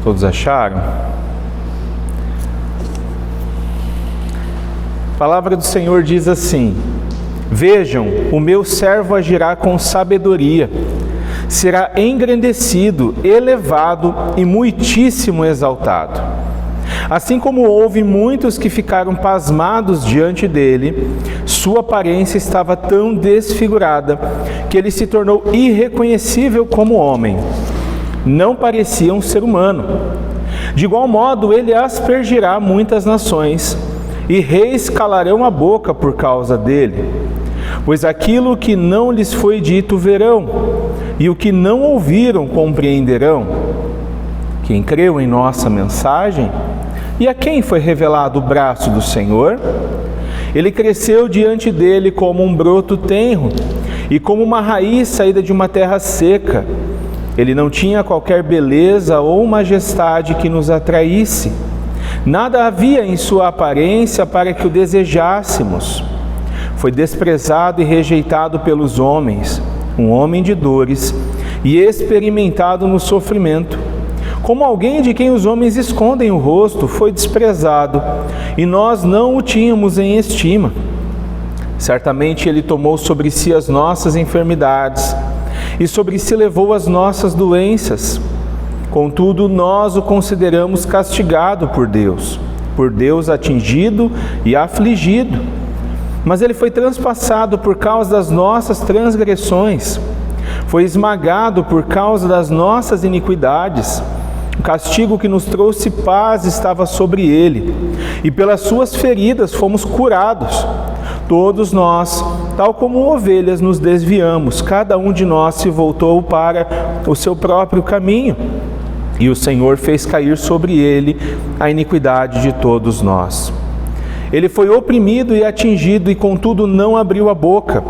Todos acharam? A palavra do Senhor diz assim: vejam, o meu servo agirá com sabedoria, será engrandecido, elevado e muitíssimo exaltado. Assim como houve muitos que ficaram pasmados diante dele, sua aparência estava tão desfigurada que ele se tornou irreconhecível como homem. Não parecia um ser humano. De igual modo, ele aspergirá muitas nações, e reis calarão a boca por causa dele. Pois aquilo que não lhes foi dito verão, e o que não ouviram compreenderão. Quem creu em nossa mensagem? E a quem foi revelado o braço do Senhor? Ele cresceu diante dele como um broto tenro, e como uma raiz saída de uma terra seca. Ele não tinha qualquer beleza ou majestade que nos atraísse. Nada havia em sua aparência para que o desejássemos. Foi desprezado e rejeitado pelos homens, um homem de dores e experimentado no sofrimento. Como alguém de quem os homens escondem o rosto, foi desprezado, e nós não o tínhamos em estima. Certamente ele tomou sobre si as nossas enfermidades, e sobre si levou as nossas doenças. Contudo, nós o consideramos castigado por Deus atingido e afligido. Mas ele foi transpassado por causa das nossas transgressões, foi esmagado por causa das nossas iniquidades. O castigo que nos trouxe paz estava sobre ele, e pelas suas feridas fomos curados. Todos nós, tal como ovelhas, nos desviamos, cada um de nós se voltou para o seu próprio caminho, e o Senhor fez cair sobre ele a iniquidade de todos nós. Ele foi oprimido e atingido, e contudo não abriu a boca.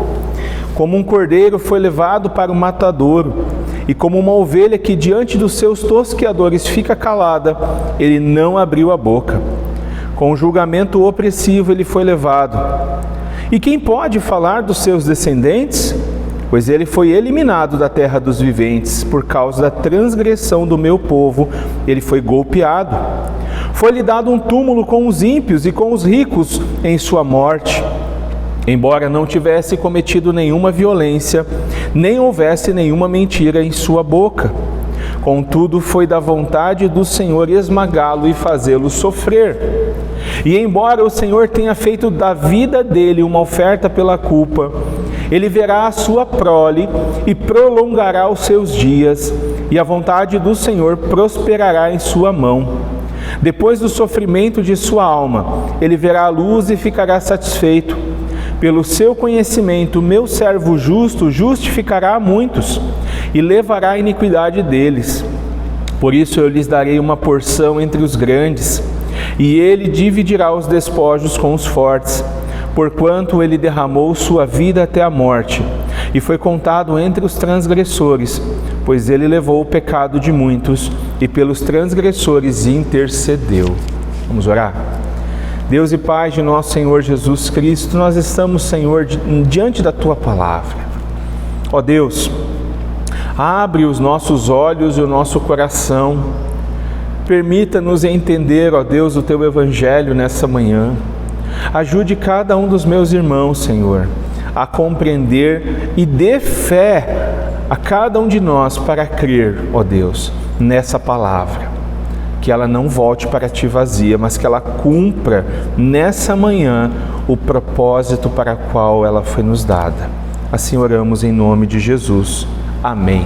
Como um cordeiro foi levado para o matadouro, e como uma ovelha que diante dos seus tosqueadores fica calada, ele não abriu a boca. Com julgamento opressivo ele foi levado. E quem pode falar dos seus descendentes? Pois ele foi eliminado da terra dos viventes, por causa da transgressão do meu povo, ele foi golpeado. Foi-lhe dado um túmulo com os ímpios e com os ricos em sua morte. Embora não tivesse cometido nenhuma violência, nem houvesse nenhuma mentira em sua boca. Contudo, foi da vontade do Senhor esmagá-lo e fazê-lo sofrer. E embora o Senhor tenha feito da vida dele uma oferta pela culpa, ele verá a sua prole e prolongará os seus dias, e a vontade do Senhor prosperará em sua mão. Depois do sofrimento de sua alma, ele verá a luz e ficará satisfeito. Pelo seu conhecimento, meu servo justo justificará a muitos e levará a iniquidade deles. Por isso eu lhes darei uma porção entre os grandes, e ele dividirá os despojos com os fortes, porquanto ele derramou sua vida até a morte, e foi contado entre os transgressores, pois ele levou o pecado de muitos, e pelos transgressores intercedeu. Vamos orar? Deus e Pai de nosso Senhor Jesus Cristo, nós estamos, Senhor, diante da Tua Palavra. Ó Deus, abre os nossos olhos e o nosso coração, permita-nos entender, ó Deus, o Teu Evangelho nessa manhã. Ajude cada um dos meus irmãos, Senhor, a compreender e dê fé a cada um de nós para crer, ó Deus, nessa palavra. Que ela não volte para Ti vazia, mas que ela cumpra nessa manhã o propósito para o qual ela foi nos dada. Assim oramos em nome de Jesus. Amém.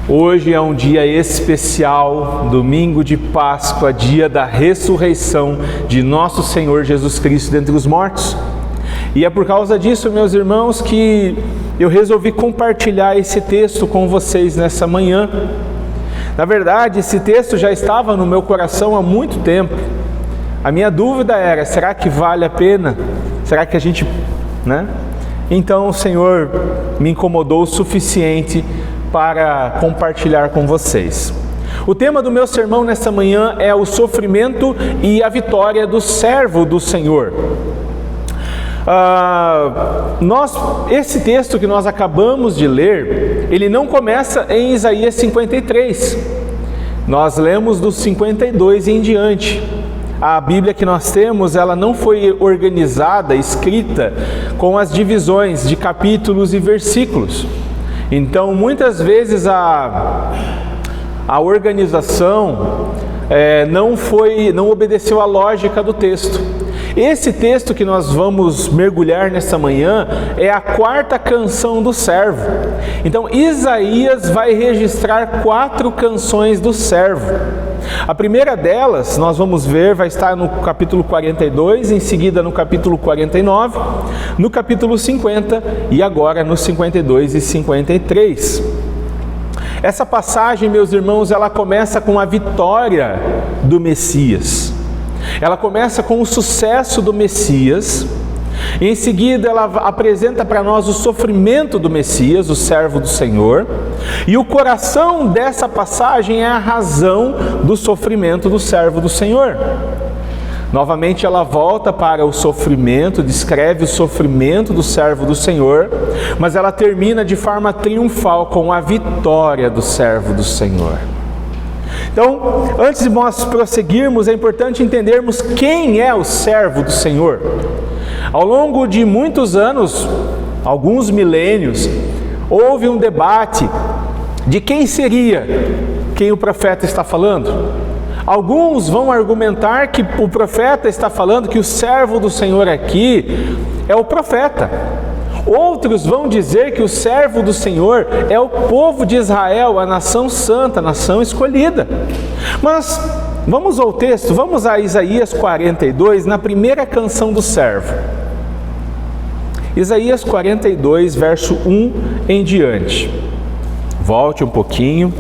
Hoje é um dia especial, domingo de Páscoa, dia da ressurreição de nosso Senhor Jesus Cristo dentre os mortos. E é por causa disso, meus irmãos, que eu resolvi compartilhar esse texto com vocês nessa manhã. Na verdade, esse texto já estava no meu coração há muito tempo. A minha dúvida era, será que vale a pena? Será que a gente, Então o Senhor me incomodou o suficiente para compartilhar com vocês. O tema do meu sermão nessa manhã é o sofrimento e a vitória do servo do Senhor. Esse texto que nós acabamos de ler, ele não começa em Isaías 53. Nós lemos dos 52 em diante. A Bíblia que nós temos, ela não foi organizada, escrita com as divisões de capítulos e versículos. Então, muitas vezes a organização não obedeceu à lógica do texto. Esse texto que nós vamos mergulhar nesta manhã é a 4ª canção do servo. Então, Isaías vai registrar 4 canções do servo. A primeira delas, nós vamos ver, vai estar no capítulo 42, em seguida no capítulo 49, no capítulo 50 e agora no 52 e 53. Essa passagem, meus irmãos, ela começa com a vitória do Messias. Ela começa com o sucesso do Messias. Em seguida, ela apresenta para nós o sofrimento do Messias, o servo do Senhor. E o coração dessa passagem é a razão do sofrimento do servo do Senhor. Novamente ela volta para o sofrimento, descreve o sofrimento do servo do Senhor, mas ela termina de forma triunfal com a vitória do servo do Senhor. Então, antes de nós prosseguirmos, é importante entendermos quem é o servo do Senhor. Ao longo de muitos anos, alguns milênios, houve um debate de quem seria quem o profeta está falando. Alguns vão argumentar que o profeta está falando que o servo do Senhor aqui é o profeta. Outros vão dizer que o servo do Senhor é o povo de Israel, a nação santa, a nação escolhida. Mas vamos ao texto, vamos a Isaías 42, na primeira canção do servo. Isaías 42, verso 1 em diante. Volte um pouquinho.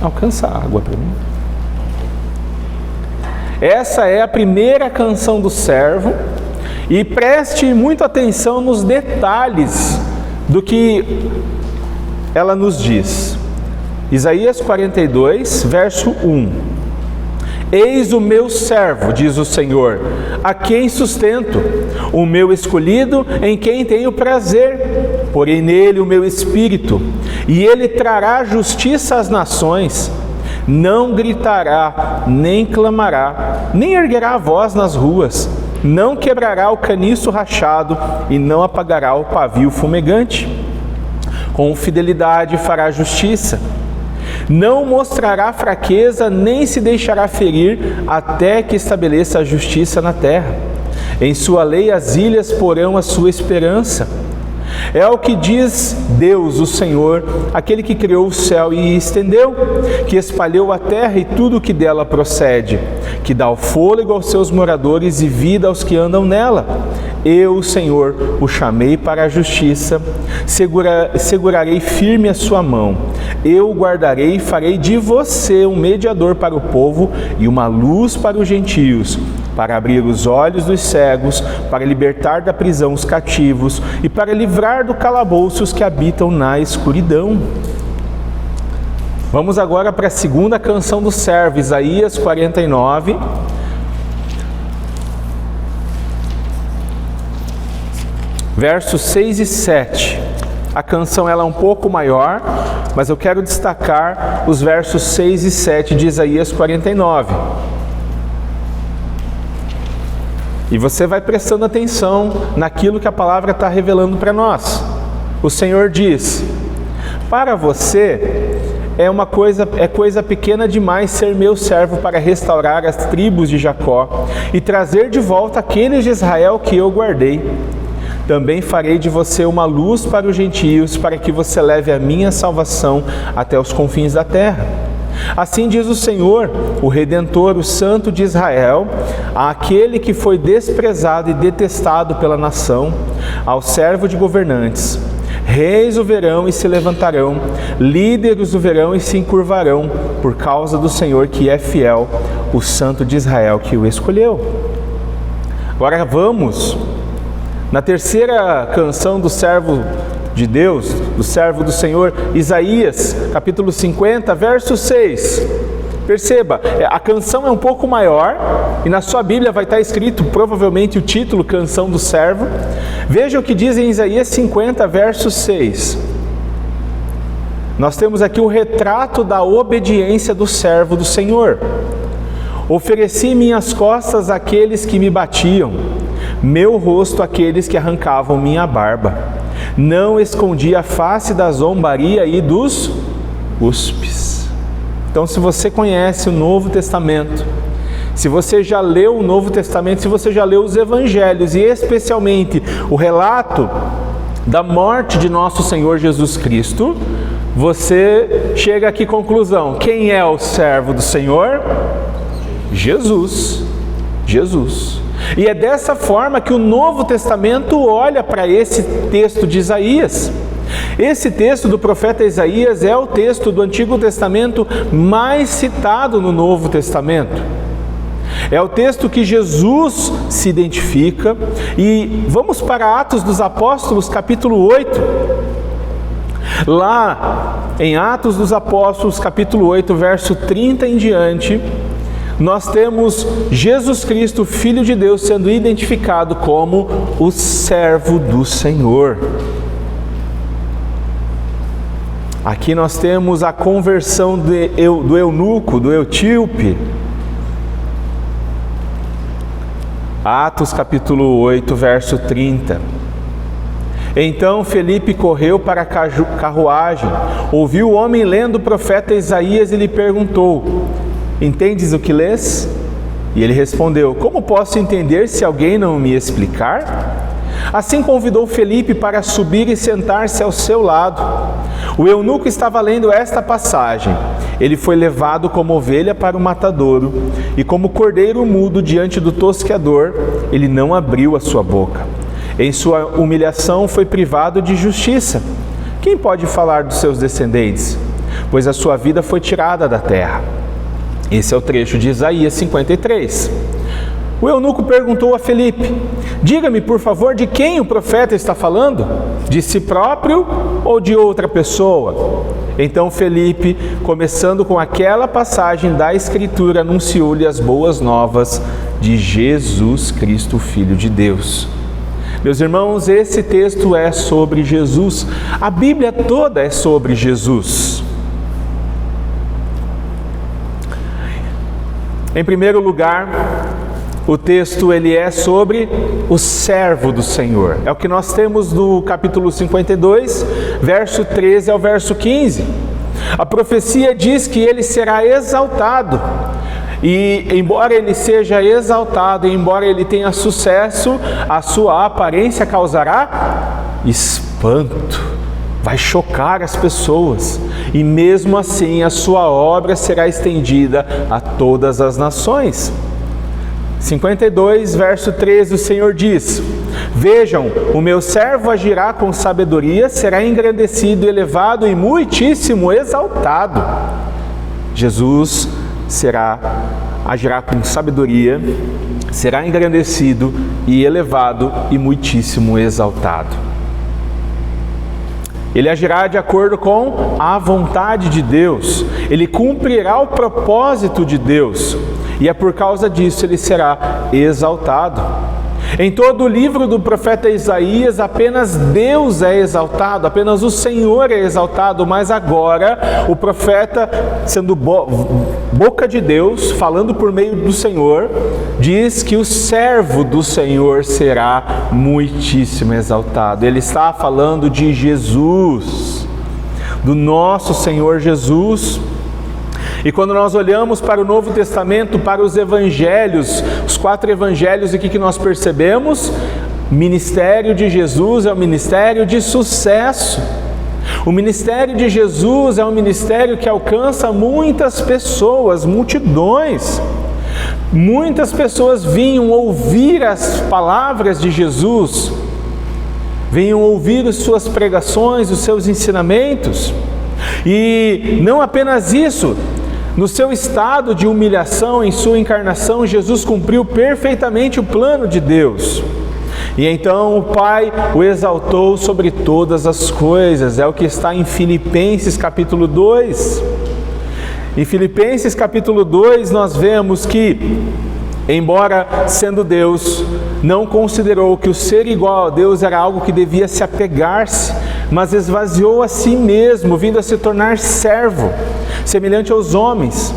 Alcança a água para mim. Essa é a primeira canção do servo, e preste muita atenção nos detalhes do que ela nos diz. Isaías 42, verso 1. Eis o meu servo, diz o Senhor, a quem sustento, o meu escolhido, em quem tenho prazer. Porém nele o meu espírito, e ele trará justiça às nações. Não gritará, nem clamará, nem erguerá a voz nas ruas, não quebrará o caniço rachado e não apagará o pavio fumegante. Com fidelidade fará justiça, não mostrará fraqueza, nem se deixará ferir, até que estabeleça a justiça na terra. Em sua lei as ilhas porão a sua esperança. É o que diz Deus, o Senhor, aquele que criou o céu e estendeu, que espalhou a terra e tudo o que dela procede, que dá o fôlego aos seus moradores e vida aos que andam nela. Eu, o Senhor, o chamei para a justiça, segurarei firme a sua mão. Eu o guardarei e farei de você um mediador para o povo e uma luz para os gentios, para abrir os olhos dos cegos, para libertar da prisão os cativos e para livrar do calabouço os que habitam na escuridão. Vamos agora para a segunda canção do servo, Isaías 49. Versos 6 e 7. A canção ela é um pouco maior, mas eu quero destacar os versos 6 e 7 de Isaías 49. E você vai prestando atenção naquilo que a palavra está revelando para nós. O Senhor diz: para você é coisa pequena demais ser meu servo para restaurar as tribos de Jacó e trazer de volta aqueles de Israel que eu guardei. Também farei de você uma luz para os gentios, para que você leve a minha salvação até os confins da terra. Assim diz o Senhor, o Redentor, o Santo de Israel, àquele que foi desprezado e detestado pela nação, ao servo de governantes. Reis o verão e se levantarão, líderes o verão e se encurvarão, por causa do Senhor que é fiel, o Santo de Israel que o escolheu. Agora vamos na terceira canção do servo de Deus, do servo do Senhor, Isaías, capítulo 50, verso 6. Perceba, a canção é um pouco maior, e na sua Bíblia vai estar escrito provavelmente o título, Canção do Servo. Veja o que diz em Isaías 50, verso 6. Nós temos aqui o retrato da obediência do servo do Senhor. Ofereci minhas costas àqueles que me batiam, meu rosto àqueles que arrancavam minha barba. Não escondi a face da zombaria e dos cuspes. Então, se você conhece o Novo Testamento, se você já leu o Novo Testamento, se você já leu os Evangelhos, e especialmente o relato da morte de nosso Senhor Jesus Cristo, você chega aqui à conclusão: quem é o servo do Senhor? Jesus. Jesus. E é dessa forma que o Novo Testamento olha para esse texto de Isaías. Esse texto do profeta Isaías é o texto do Antigo Testamento mais citado no Novo Testamento. É o texto que Jesus se identifica. E vamos para Atos dos Apóstolos, capítulo 8. Lá em Atos dos Apóstolos, capítulo 8, verso 30 em diante, nós temos Jesus Cristo, Filho de Deus, sendo identificado como o servo do Senhor. Aqui nós temos a conversão do eunuco, do etíope. Atos capítulo 8, verso 30. Então Felipe correu para a carruagem, ouviu o homem lendo o profeta Isaías e lhe perguntou: entendes o que lês? E ele respondeu: como posso entender se alguém não me explicar? Assim convidou Felipe para subir e sentar-se ao seu lado. O eunuco estava lendo esta passagem: ele foi levado como ovelha para o matadouro, e como cordeiro mudo diante do tosqueador, ele não abriu a sua boca. Em sua humilhação foi privado de justiça. Quem pode falar dos seus descendentes? Pois a sua vida foi tirada da terra. Esse é o trecho de Isaías 53. O eunuco perguntou a Felipe: diga-me, por favor, de quem o profeta está falando? De si próprio ou de outra pessoa? Então Felipe, começando com aquela passagem da Escritura, anunciou-lhe as boas novas de Jesus Cristo, Filho de Deus. Meus irmãos, esse texto é sobre Jesus. A Bíblia toda é sobre Jesus. Em primeiro lugar, o texto ele é sobre o servo do Senhor. É o que nós temos do capítulo 52, verso 13 ao verso 15. A profecia diz que ele será exaltado. E embora ele seja exaltado, e embora ele tenha sucesso, a sua aparência causará espanto, vai chocar as pessoas, e mesmo assim a sua obra será estendida a todas as nações. 52, verso 13, o Senhor diz: vejam, o meu servo agirá com sabedoria, será engrandecido, elevado e muitíssimo exaltado. Jesus agirá com sabedoria, será engrandecido e elevado e muitíssimo exaltado. Ele agirá de acordo com a vontade de Deus, ele cumprirá o propósito de Deus, e é por causa disso ele será exaltado. Em todo o livro do profeta Isaías, apenas Deus é exaltado, apenas o Senhor é exaltado, mas agora o profeta, sendo boca de Deus, falando por meio do Senhor, diz que o servo do Senhor será muitíssimo exaltado. Ele está falando de Jesus, do nosso Senhor Jesus. E quando nós olhamos para o Novo Testamento, para os Evangelhos, os 4 Evangelhos, o que nós percebemos? O ministério de Jesus é um ministério de sucesso. O ministério de Jesus é um ministério que alcança muitas pessoas, multidões. Muitas pessoas vinham ouvir as palavras de Jesus, vinham ouvir as suas pregações, os seus ensinamentos. E não apenas isso, no seu estado de humilhação, em sua encarnação, Jesus cumpriu perfeitamente o plano de Deus. E então o Pai o exaltou sobre todas as coisas. É o que está em Filipenses capítulo 2. Em Filipenses capítulo 2 nós vemos que, embora sendo Deus, não considerou que o ser igual a Deus era algo que devia se apegar-se, mas esvaziou a si mesmo, vindo a se tornar servo, semelhante aos homens.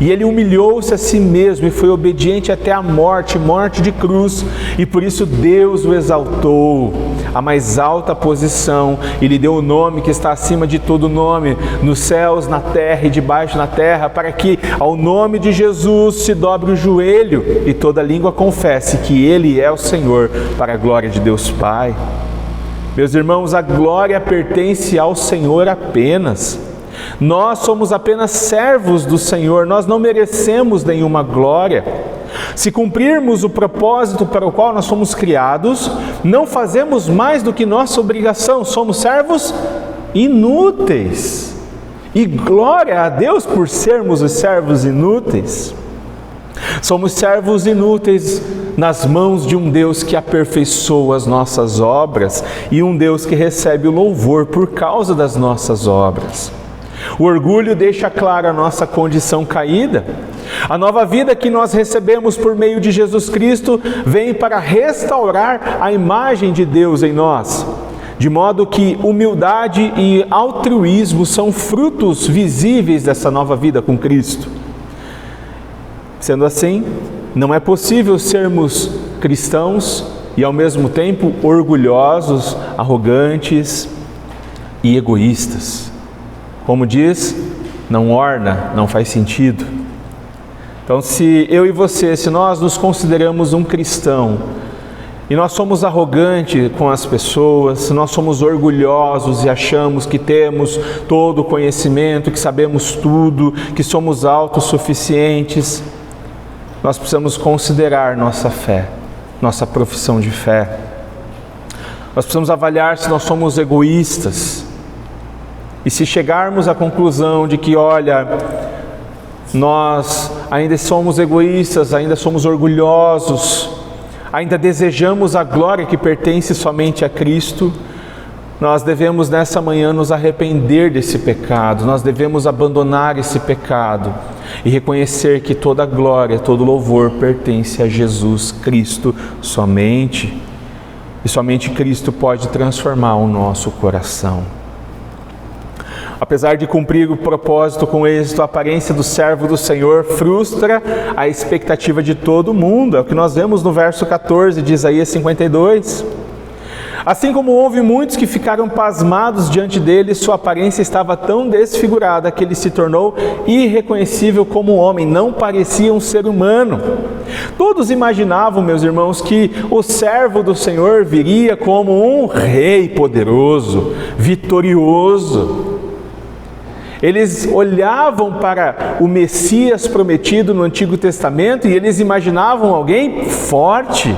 E ele humilhou-se a si mesmo e foi obediente até a morte, morte de cruz. E por isso Deus o exaltou à mais alta posição e lhe deu o nome que está acima de todo nome, nos céus, na terra e debaixo da terra, para que ao nome de Jesus se dobre o joelho e toda língua confesse que Ele é o Senhor, para a glória de Deus Pai. Meus irmãos, a glória pertence ao Senhor apenas. Nós somos apenas servos do Senhor, nós não merecemos nenhuma glória. Se cumprirmos o propósito para o qual nós fomos criados, não fazemos mais do que nossa obrigação, somos servos inúteis. E glória a Deus por sermos os servos inúteis. Somos servos inúteis nas mãos de um Deus que aperfeiçoa as nossas obras e um Deus que recebe o louvor por causa das nossas obras. O orgulho deixa clara a nossa condição caída. A nova vida que nós recebemos por meio de Jesus Cristo vem para restaurar a imagem de Deus em nós, de modo que humildade e altruísmo são frutos visíveis dessa nova vida com Cristo. Sendo assim, não é possível sermos cristãos e ao mesmo tempo orgulhosos, arrogantes e egoístas. Como diz, não orna, não faz sentido. Então, se eu e você, se nós nos consideramos um cristão e nós somos arrogantes com as pessoas, se nós somos orgulhosos e achamos que temos todo o conhecimento, que sabemos tudo, que somos autossuficientes, nós precisamos considerar nossa fé, nossa profissão de fé. Nós precisamos avaliar se nós somos egoístas. E se chegarmos à conclusão de que, olha, nós ainda somos egoístas, ainda somos orgulhosos, ainda desejamos a glória que pertence somente a Cristo, nós devemos nessa manhã nos arrepender desse pecado, nós devemos abandonar esse pecado e reconhecer que toda glória, todo louvor pertence a Jesus Cristo somente, e somente Cristo pode transformar o nosso coração. Apesar de cumprir o propósito com êxito, a aparência do servo do Senhor frustra a expectativa de todo mundo. É o que nós vemos no verso 14 de Isaías 52. Assim como houve muitos que ficaram pasmados diante dele, sua aparência estava tão desfigurada que ele se tornou irreconhecível como homem, não parecia um ser humano. Todos imaginavam, meus irmãos, que o servo do Senhor viria como um rei poderoso, vitorioso. Eles olhavam para o Messias prometido no Antigo Testamento e eles imaginavam alguém forte.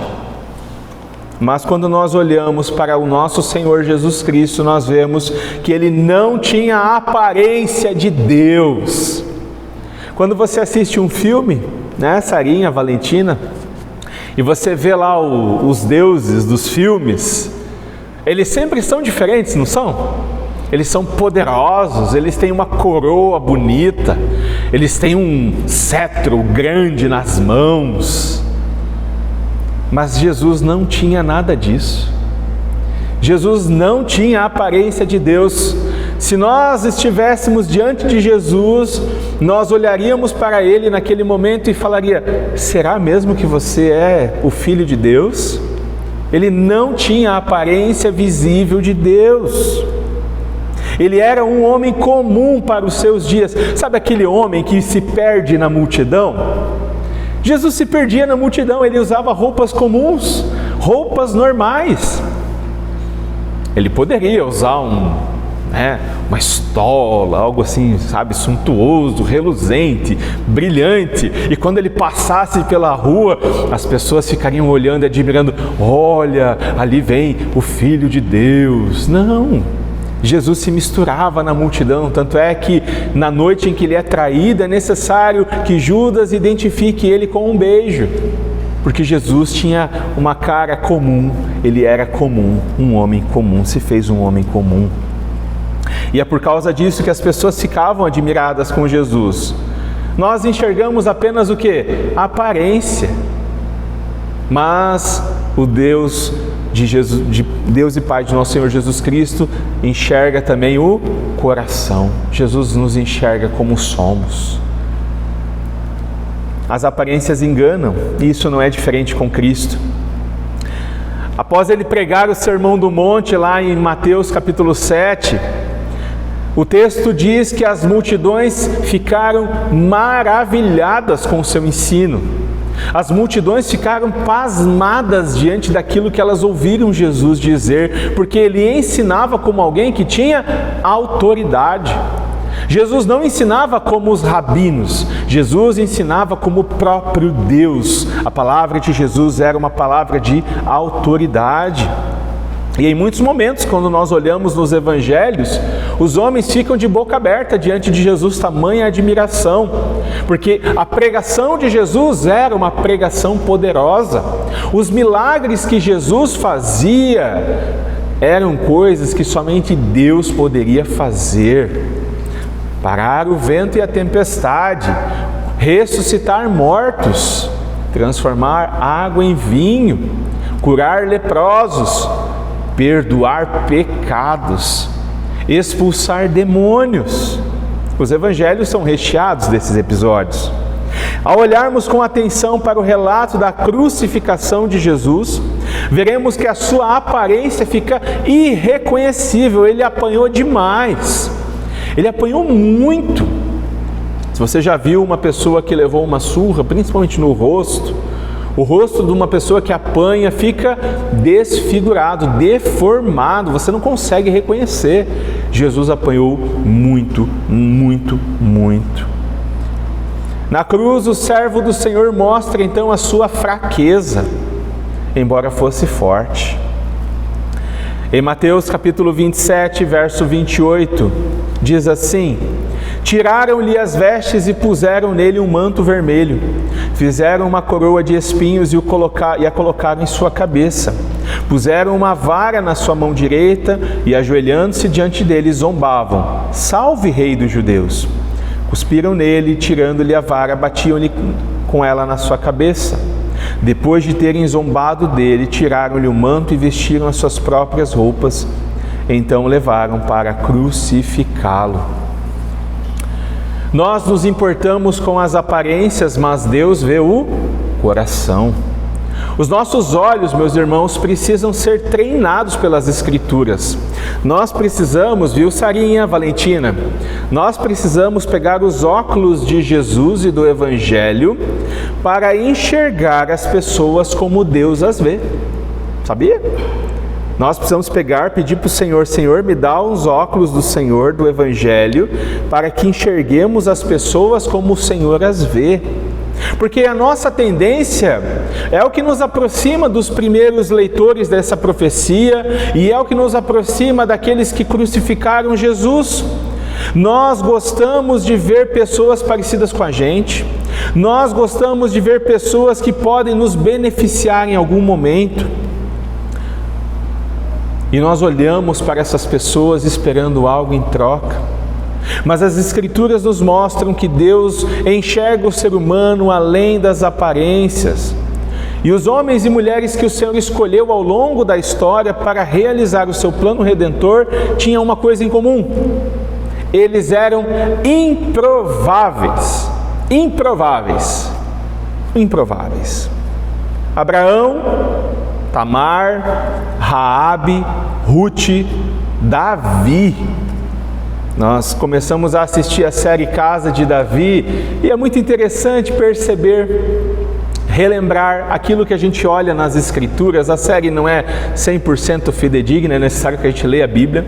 Mas quando nós olhamos para o nosso Senhor Jesus Cristo, nós vemos que Ele não tinha a aparência de Deus. Quando você assiste um filme, né, Sarinha, Valentina, e você vê lá os deuses dos filmes, eles sempre são diferentes, não são? Eles são poderosos, eles têm uma coroa bonita, eles têm um cetro grande nas mãos. Mas Jesus não tinha nada disso. Jesus não tinha a aparência de Deus. Se nós estivéssemos diante de Jesus, nós olharíamos para Ele naquele momento e falaria: será mesmo que você é o Filho de Deus? Ele não tinha a aparência visível de Deus. Ele era um homem comum para os seus dias. Sabe aquele homem que se perde na multidão? Jesus se perdia na multidão, ele usava roupas comuns, roupas normais. Ele poderia usar uma estola, algo assim, sabe, suntuoso, reluzente, brilhante. E quando ele passasse pela rua, as pessoas ficariam olhando e admirando: olha, ali vem o Filho de Deus. Não. Jesus se misturava na multidão, tanto é que na noite em que ele é traído, é necessário que Judas identifique ele com um beijo, porque Jesus tinha uma cara comum, ele era comum, um homem comum, se fez um homem comum. E é por causa disso que as pessoas ficavam admiradas com Jesus. Nós enxergamos apenas o quê? A aparência. Mas o Deus Deus e Pai de nosso Senhor Jesus Cristo enxerga também o coração. Jesus nos enxerga como somos. As aparências enganam, e isso não é diferente com Cristo. Após ele pregar o Sermão do Monte lá em Mateus capítulo 7, o texto diz que as multidões ficaram maravilhadas com o seu ensino. As multidões ficaram pasmadas diante daquilo que elas ouviram Jesus dizer, porque ele ensinava como alguém que tinha autoridade. Jesus não ensinava como os rabinos, Jesus ensinava como o próprio Deus. A palavra de Jesus era uma palavra de autoridade. E em muitos momentos, quando nós olhamos nos evangelhos, os homens ficam de boca aberta diante de Jesus, tamanha admiração, porque a pregação de Jesus era uma pregação poderosa. Os milagres que Jesus fazia eram coisas que somente Deus poderia fazer. Parar o vento e a tempestade, ressuscitar mortos, transformar água em vinho, curar leprosos, perdoar pecados, expulsar demônios. Os evangelhos são recheados desses episódios. Ao olharmos com atenção para o relato da crucificação de Jesus, veremos que a sua aparência fica irreconhecível. Ele apanhou demais, ele apanhou muito. Se você já viu uma pessoa que levou uma surra, principalmente no rosto, o rosto de uma pessoa que apanha fica desfigurado, deformado, você não consegue reconhecer. Jesus apanhou muito, muito, muito. Na cruz, o servo do Senhor mostra então a sua fraqueza, embora fosse forte. Em Mateus capítulo 27, verso 28, diz assim: tiraram-lhe as vestes e puseram nele um manto vermelho. Fizeram uma coroa de espinhos e a colocaram em sua cabeça. Puseram uma vara na sua mão direita e, ajoelhando-se diante dele, zombavam: salve, rei dos judeus! Cuspiram nele, tirando-lhe a vara, batiam-lhe com ela na sua cabeça. Depois de terem zombado dele, tiraram-lhe o manto e vestiram as suas próprias roupas. Então o levaram para crucificá-lo. Nós nos importamos com as aparências, mas Deus vê o coração. Os nossos olhos, meus irmãos, precisam ser treinados pelas Escrituras. Nós precisamos, viu, Sarinha, Valentina? Nós precisamos pegar os óculos de Jesus e do Evangelho para enxergar as pessoas como Deus as vê. Sabia? Nós precisamos pedir para o Senhor: Senhor, me dá os óculos do Senhor, do Evangelho, para que enxerguemos as pessoas como o Senhor as vê. Porque a nossa tendência é o que nos aproxima dos primeiros leitores dessa profecia e é o que nos aproxima daqueles que crucificaram Jesus. Nós gostamos de ver pessoas parecidas com a gente, nós gostamos de ver pessoas que podem nos beneficiar em algum momento. E nós olhamos para essas pessoas esperando algo em troca. Mas as Escrituras nos mostram que Deus enxerga o ser humano além das aparências. E os homens e mulheres que o Senhor escolheu ao longo da história para realizar o seu plano redentor tinham uma coisa em comum: eles eram improváveis. Improváveis. Abraão, Tamar, Raabe, Ruth, Davi. Nós começamos a assistir a série Casa de Davi e é muito interessante relembrar aquilo que a gente olha nas Escrituras. A série não é 100% fidedigna, é necessário que a gente leia a Bíblia.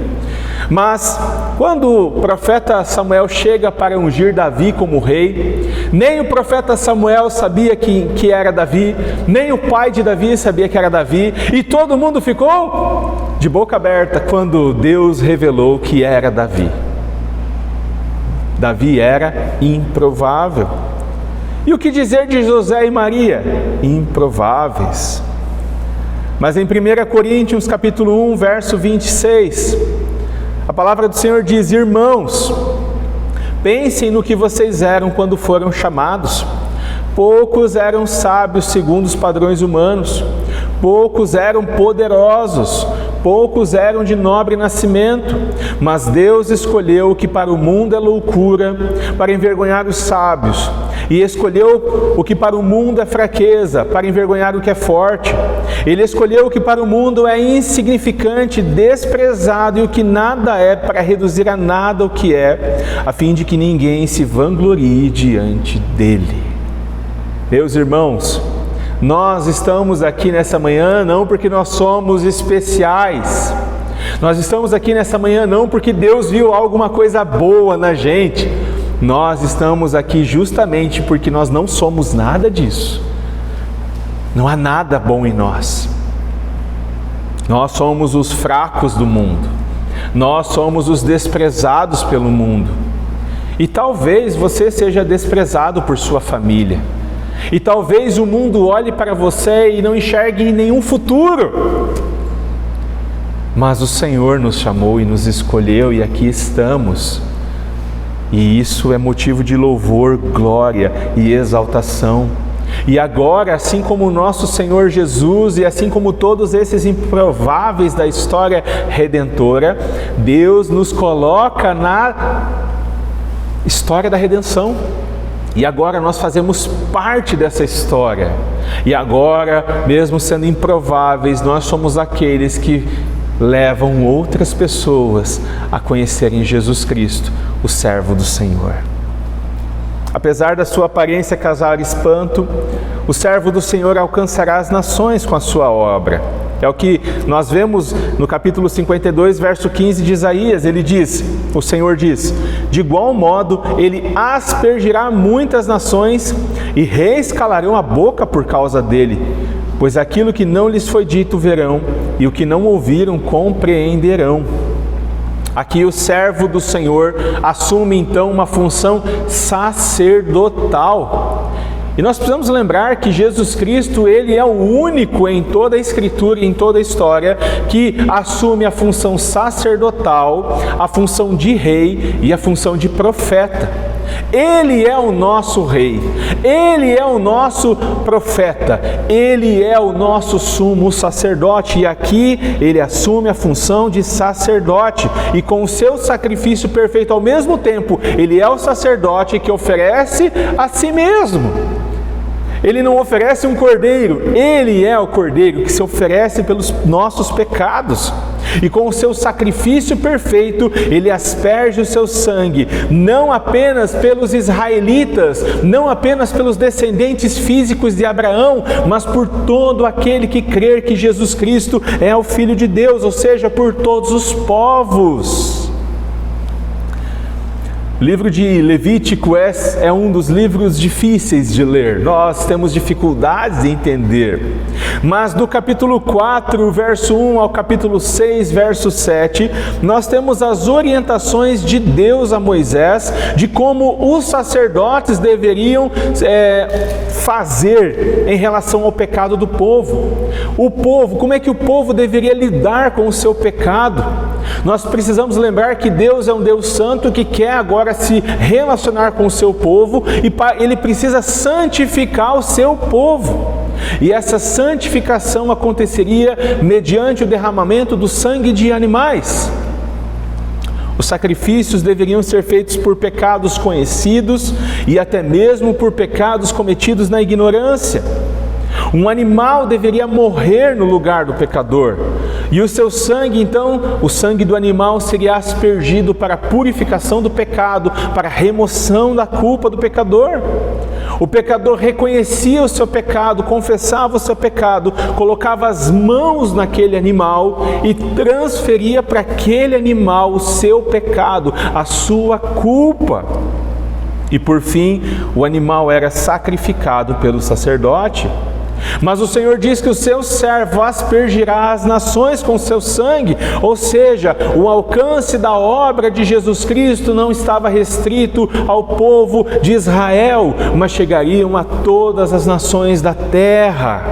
Mas quando o profeta Samuel chega para ungir Davi como rei, nem o profeta Samuel sabia que era Davi, nem o pai de Davi sabia que era Davi, e todo mundo ficou de boca aberta quando Deus revelou que era Davi. Davi era improvável. E o que dizer de José e Maria? Improváveis. Mas em 1 Coríntios capítulo 1, verso 26, A palavra do Senhor diz: irmãos, pensem no que vocês eram quando foram chamados. Poucos eram sábios segundo os padrões humanos, poucos eram poderosos, poucos eram de nobre nascimento, mas Deus escolheu o que para o mundo é loucura, para envergonhar os sábios, e escolheu o que para o mundo é fraqueza, para envergonhar o que é forte. Ele escolheu o que para o mundo é insignificante, desprezado, e o que nada é, para reduzir a nada o que é, a fim de que ninguém se vanglorie diante dele. Meus irmãos, nós estamos aqui nessa manhã não porque nós somos especiais. Nós estamos aqui nessa manhã não porque Deus viu alguma coisa boa na gente. Nós estamos aqui justamente porque nós não somos nada disso. Não há nada bom em nós. Nós somos os fracos do mundo. Nós somos os desprezados pelo mundo. E talvez você seja desprezado por sua família. E talvez o mundo olhe para você e não enxergue nenhum futuro. Mas o Senhor nos chamou e nos escolheu e aqui estamos. E isso é motivo de louvor, glória e exaltação. E agora, assim como o nosso Senhor Jesus e assim como todos esses improváveis da história redentora, Deus nos coloca na história da redenção. E agora nós fazemos parte dessa história. E agora, mesmo sendo improváveis, nós somos aqueles que levam outras pessoas a conhecerem Jesus Cristo, o servo do Senhor. Apesar da sua aparência causar espanto, o servo do Senhor alcançará as nações com a sua obra. É o que nós vemos no capítulo 52, verso 15 de Isaías. O Senhor diz: de igual modo, Ele aspergirá muitas nações e reis calarão a boca por causa dele, pois aquilo que não lhes foi dito verão, e o que não ouviram compreenderão. Aqui o servo do Senhor assume então uma função sacerdotal. E nós precisamos lembrar que Jesus Cristo, Ele é o único em toda a Escritura e em toda a história que assume a função sacerdotal, a função de rei e a função de profeta. Ele é o nosso rei, Ele é o nosso profeta, Ele é o nosso sumo sacerdote, e aqui Ele assume a função de sacerdote, e com o seu sacrifício perfeito ao mesmo tempo, Ele é o sacerdote que oferece a si mesmo. Ele não oferece um cordeiro, Ele é o cordeiro que se oferece pelos nossos pecados. E com o seu sacrifício perfeito, Ele asperge o seu sangue, não apenas pelos israelitas, não apenas pelos descendentes físicos de Abraão, mas por todo aquele que crer que Jesus Cristo é o Filho de Deus, ou seja, por todos os povos. O livro de Levítico é um dos livros difíceis de ler, nós temos dificuldades de entender, mas do capítulo 4, verso 1 ao capítulo 6, verso 7, nós temos as orientações de Deus a Moisés, de como os sacerdotes deveriam fazer em relação ao pecado do povo. O povo, como é que o povo deveria lidar com o seu pecado? Nós precisamos lembrar que Deus é um Deus santo que quer agora se relacionar com o seu povo e Ele precisa santificar o seu povo. E essa santificação aconteceria mediante o derramamento do sangue de animais. Os sacrifícios deveriam ser feitos por pecados conhecidos e até mesmo por pecados cometidos na ignorância. Um animal deveria morrer no lugar do pecador, e o seu sangue, então, o sangue do animal seria aspergido para a purificação do pecado, para a remoção da culpa do pecador. O pecador reconhecia o seu pecado, confessava o seu pecado, colocava as mãos naquele animal e transferia para aquele animal o seu pecado, a sua culpa. E por fim, o animal era sacrificado pelo sacerdote. Mas o Senhor diz que o seu servo aspergirá as nações com seu sangue, ou seja, o alcance da obra de Jesus Cristo não estava restrito ao povo de Israel, mas chegariam a todas as nações da terra.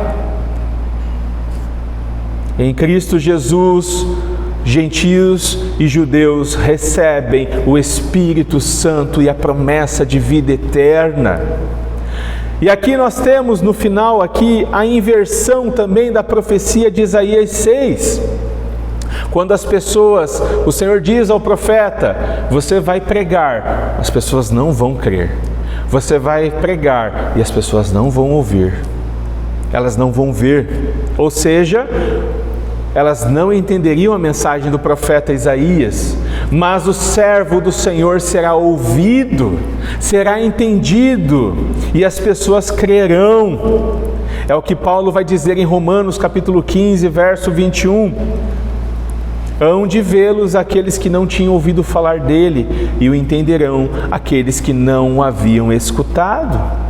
Em Cristo Jesus, gentios e judeus recebem o Espírito Santo e a promessa de vida eterna. E aqui nós temos no final aqui a inversão também da profecia de Isaías 6. Quando as pessoas, o Senhor diz ao profeta, você vai pregar, as pessoas não vão crer. Você vai pregar e as pessoas não vão ouvir. Elas não vão ver. Ou seja, elas não entenderiam a mensagem do profeta Isaías, mas o servo do Senhor será ouvido, será entendido, e as pessoas crerão. É o que Paulo vai dizer em Romanos capítulo 15, verso 21. Hão de vê-los aqueles que não tinham ouvido falar dele, e o entenderão aqueles que não o haviam escutado.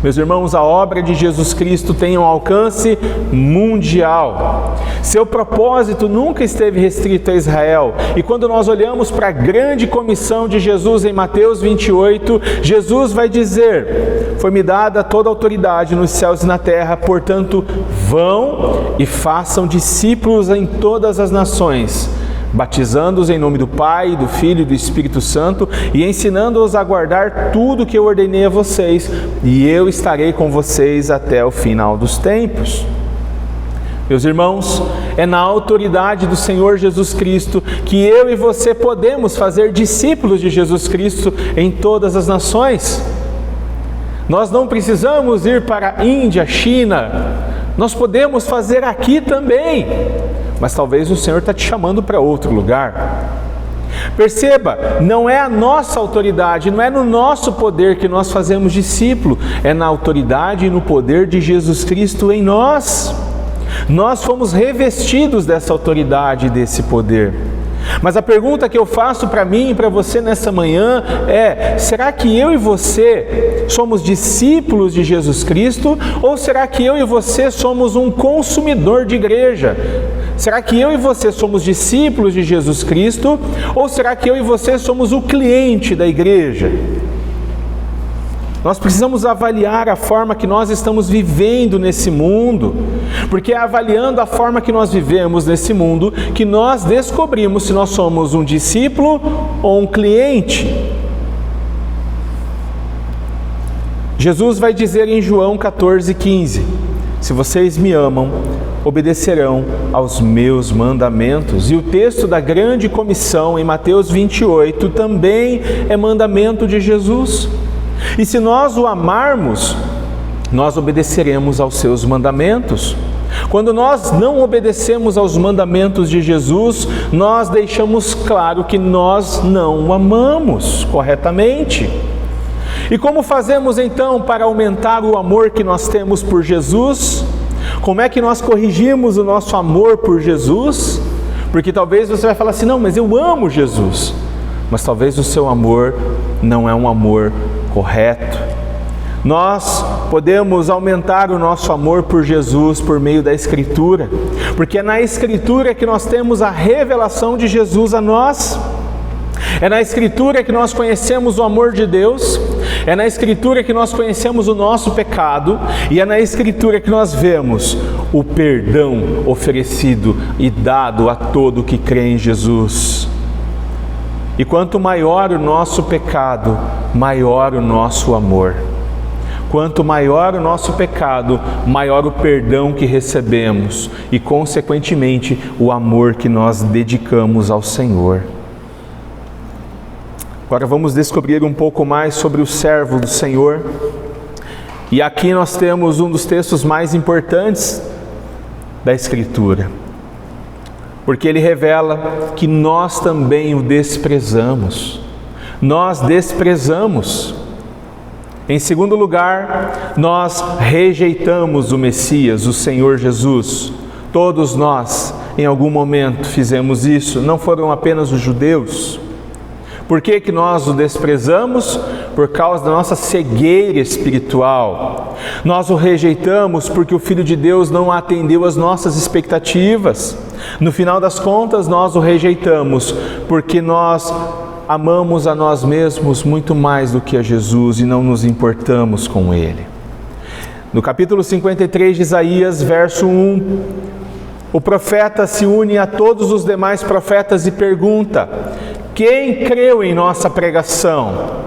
Meus irmãos, a obra de Jesus Cristo tem um alcance mundial. Seu propósito nunca esteve restrito a Israel. E quando nós olhamos para a grande comissão de Jesus em Mateus 28, Jesus vai dizer: foi-me dada toda a autoridade nos céus e na terra, portanto, vão e façam discípulos em todas as nações, batizando-os em nome do Pai, do Filho e do Espírito Santo, e ensinando-os a guardar tudo que eu ordenei a vocês, e eu estarei com vocês até o final dos tempos. Meus irmãos, é na autoridade do Senhor Jesus Cristo que eu e você podemos fazer discípulos de Jesus Cristo em todas as nações. Nós não precisamos ir para a Índia, China, nós podemos fazer aqui também. Mas talvez o Senhor está te chamando para outro lugar. Perceba, não é a nossa autoridade, não é no nosso poder que nós fazemos discípulo, é na autoridade e no poder de Jesus Cristo em nós. Nós fomos revestidos dessa autoridade e desse poder. Mas a pergunta que eu faço para mim e para você nessa manhã é: será que eu e você somos discípulos de Jesus Cristo? Ou será que eu e você somos um consumidor de igreja? Será que eu e você somos discípulos de Jesus Cristo? Ou será que eu e você somos o cliente da igreja? Nós precisamos avaliar a forma que nós estamos vivendo nesse mundo, porque é avaliando a forma que nós vivemos nesse mundo que nós descobrimos se nós somos um discípulo ou um cliente. Jesus vai dizer em João 14,15: se vocês me amam, obedecerão aos meus mandamentos. E o texto da grande comissão em Mateus 28 também é mandamento de Jesus. E se nós o amarmos, nós obedeceremos aos seus mandamentos. Quando nós não obedecemos aos mandamentos de Jesus, nós deixamos claro que nós não o amamos corretamente. E como fazemos então para aumentar o amor que nós temos por Jesus? Como é que nós corrigimos o nosso amor por Jesus? Porque talvez você vai falar assim: não, mas eu amo Jesus. Mas talvez o seu amor não é um amor correto. Nós podemos aumentar o nosso amor por Jesus por meio da Escritura, porque é na Escritura que nós temos a revelação de Jesus a nós. É na Escritura que nós conhecemos o amor de Deus, é na Escritura que nós conhecemos o nosso pecado, e é na Escritura que nós vemos o perdão oferecido e dado a todo que crê em Jesus. E quanto maior o nosso pecado, maior o nosso amor. Quanto maior o nosso pecado, maior o perdão que recebemos e, consequentemente, o amor que nós dedicamos ao Senhor. Agora vamos descobrir um pouco mais sobre o servo do Senhor. E aqui nós temos um dos textos mais importantes da Escritura, porque ele revela que nós também o desprezamos. Nós desprezamos. Em segundo lugar, nós rejeitamos o Messias, o Senhor Jesus. Todos nós, em algum momento, fizemos isso, não foram apenas os judeus. Por que que nós o desprezamos? Por causa da nossa cegueira espiritual. Nós o rejeitamos porque o Filho de Deus não atendeu às nossas expectativas. No final das contas, nós o rejeitamos porque nós amamos a nós mesmos muito mais do que a Jesus e não nos importamos com Ele. No capítulo 53 de Isaías, verso 1, o profeta se une a todos os demais profetas e pergunta: quem creu em nossa pregação?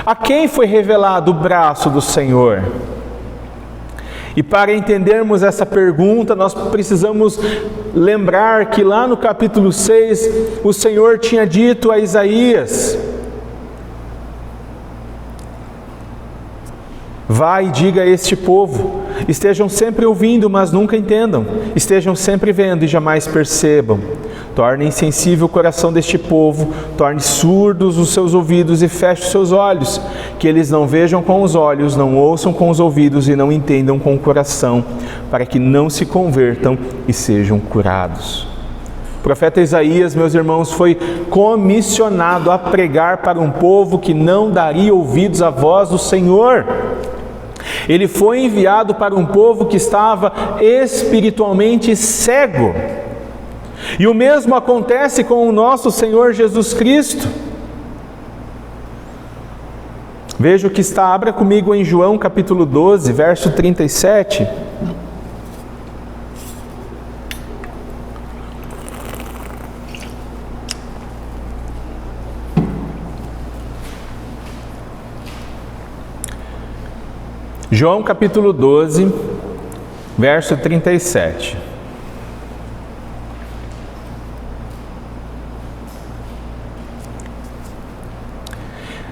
A quem foi revelado o braço do Senhor? E para entendermos essa pergunta, nós precisamos lembrar que lá no capítulo 6, o Senhor tinha dito a Isaías: vai e diga a este povo, estejam sempre ouvindo, mas nunca entendam, estejam sempre vendo e jamais percebam. Torne insensível o coração deste povo, torne surdos os seus ouvidos e feche os seus olhos, que eles não vejam com os olhos, não ouçam com os ouvidos e não entendam com o coração, para que não se convertam e sejam curados. O profeta Isaías, meus irmãos, foi comissionado a pregar para um povo que não daria ouvidos à voz do Senhor. Ele foi enviado para um povo que estava espiritualmente cego. E o mesmo acontece com o nosso Senhor Jesus Cristo. Veja o que está, abra comigo em João capítulo 12, verso 37. João capítulo 12, verso 37.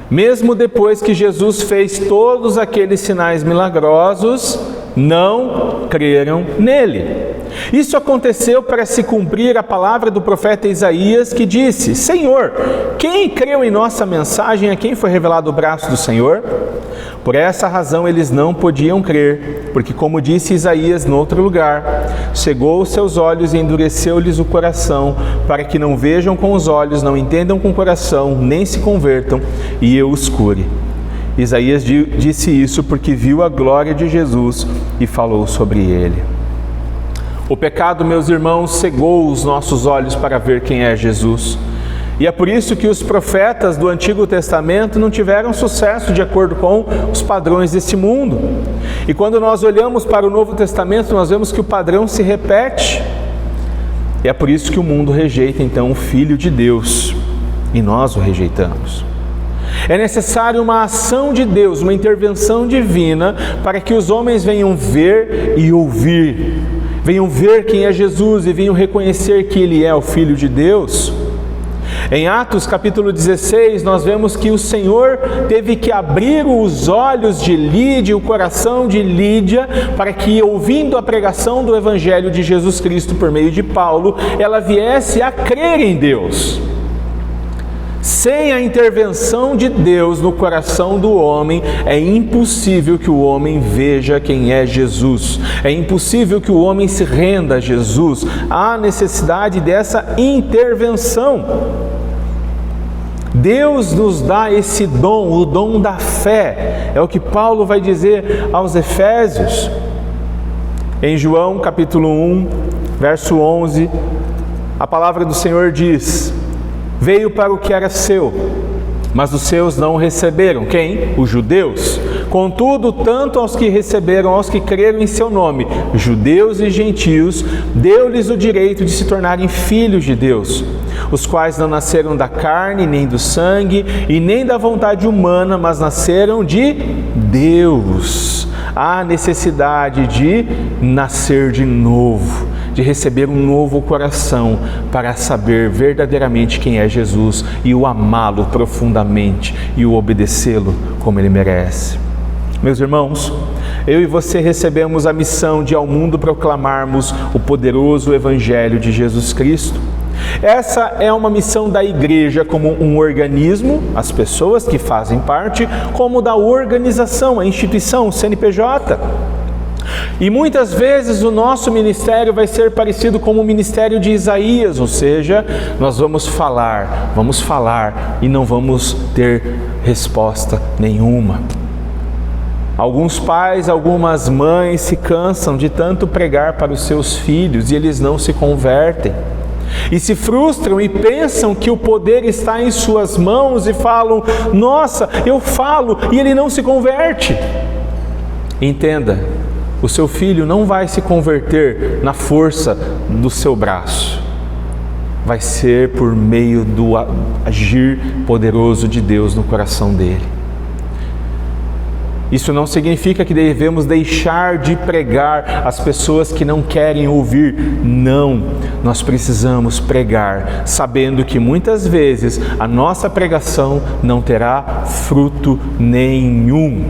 Mesmo depois que Jesus fez todos aqueles sinais milagrosos, não creram nele. Isso aconteceu para se cumprir a palavra do profeta Isaías, que disse: Senhor, quem creu em nossa mensagem, a quem foi revelado o braço do Senhor? Por essa razão eles não podiam crer, porque, como disse Isaías no outro lugar, cegou os seus olhos e endureceu-lhes o coração, para que não vejam com os olhos, não entendam com o coração, nem se convertam, e eu os cure. Isaías disse isso porque viu a glória de Jesus e falou sobre ele. O pecado, meus irmãos, cegou os nossos olhos para ver quem é Jesus. E é por isso que os profetas do Antigo Testamento não tiveram sucesso de acordo com os padrões desse mundo. E quando nós olhamos para o Novo Testamento, nós vemos que o padrão se repete. E é por isso que o mundo rejeita então o Filho de Deus, e nós o rejeitamos. É necessário uma ação de Deus, uma intervenção divina, para que os homens venham ver e ouvir, venham ver quem é Jesus e venham reconhecer que Ele é o Filho de Deus. Em Atos capítulo 16, nós vemos que o Senhor teve que abrir os olhos de Lídia, o coração de Lídia, para que, ouvindo a pregação do Evangelho de Jesus Cristo por meio de Paulo, ela viesse a crer em Deus. Sem a intervenção de Deus no coração do homem, é impossível que o homem veja quem é Jesus. É impossível que o homem se renda a Jesus. Há necessidade dessa intervenção. Deus nos dá esse dom, o dom da fé. É o que Paulo vai dizer aos Efésios. Em João capítulo 1, verso 11, a palavra do Senhor diz: veio para o que era seu, mas os seus não o receberam. Quem? Os judeus. Contudo, tanto aos que receberam, aos que creram em seu nome, judeus e gentios, deu-lhes o direito de se tornarem filhos de Deus, os quais não nasceram da carne, nem do sangue, e nem da vontade humana, mas nasceram de Deus. Há necessidade de nascer de novo, de receber um novo coração, para saber verdadeiramente quem é Jesus e o amá-lo profundamente e o obedecê-lo como ele merece. Meus irmãos, eu e você recebemos a missão de ao mundo proclamarmos o poderoso Evangelho de Jesus Cristo. Essa é uma missão da igreja como um organismo, as pessoas que fazem parte, como da organização, a instituição, o CNPJ. E muitas vezes o nosso ministério vai ser parecido com o ministério de Isaías, ou seja, nós vamos falar e não vamos ter resposta nenhuma. Alguns pais, algumas mães se cansam de tanto pregar para os seus filhos e eles não se convertem. E se frustram e pensam que o poder está em suas mãos e falam: nossa, eu falo, e ele não se converte. Entenda, o seu filho não vai se converter na força do seu braço. Vai ser por meio do agir poderoso de Deus no coração dele. Isso não significa que devemos deixar de pregar às pessoas que não querem ouvir. Não, nós precisamos pregar, sabendo que muitas vezes a nossa pregação não terá fruto nenhum.